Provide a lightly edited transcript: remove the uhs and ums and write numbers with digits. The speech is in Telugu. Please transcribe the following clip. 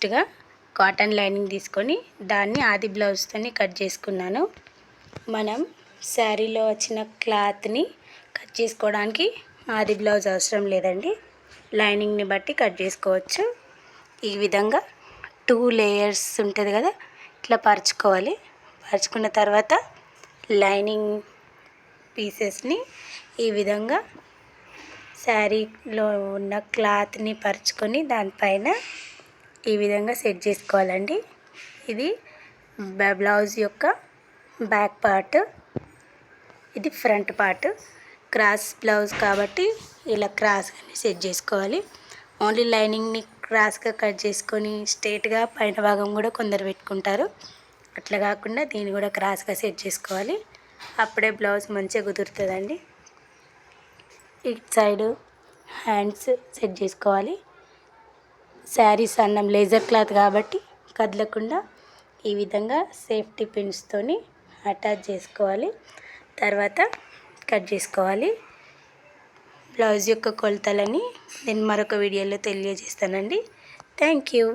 ఫస్ట్గా కాటన్ లైనింగ్ తీసుకొని దాన్ని ఆది బ్లౌజ్తోని కట్ చేసుకున్నాను. మనం శారీలో వచ్చిన క్లాత్ని కట్ చేసుకోవడానికి ఆది బ్లౌజ్ అవసరం లేదండి, లైనింగ్ని బట్టి కట్ చేసుకోవచ్చు. ఈ విధంగా 2 లేయర్స్ ఉంటుంది కదా, ఇట్లా పరుచుకోవాలి. పరుచుకున్న తర్వాత లైనింగ్ పీసెస్ని ఈ విధంగా శారీలో ఉన్న క్లాత్ని పరుచుకొని దానిపైన ఈ విధంగా సెట్ చేసుకోవాలండి. ఇది బ్లౌజ్ యొక్క బ్యాక్ పార్ట్, ఇది ఫ్రంట్ పార్ట్. క్రాస్ బ్లౌజ్ కాబట్టి ఇలా క్రాస్గా సెట్ చేసుకోవాలి. ఓన్లీ లైనింగ్ని క్రాస్గా కట్ చేసుకొని స్ట్రైట్గా పైన భాగం కూడా కొందరు పెట్టుకుంటారు. అట్లా కాకుండా దీన్ని కూడా క్రాస్గా సెట్ చేసుకోవాలి. అప్పుడే బ్లౌజ్ మంచిగా కుదురుతుందండి. ఇటు సైడు హ్యాండ్స్ సెట్ చేసుకోవాలి. శారీ సన్నం లేజర్ క్లాత్ కాబట్టి కదలకుండా ఈ విధంగా సేఫ్టీ పిన్స్తోని అటాచ్ చేసుకోవాలి. తర్వాత కట్ చేసుకోవాలి. బ్లౌజ్ యొక్క కొలతలని నేను మరొక వీడియోలో తెలియజేస్తానండి. Thank you.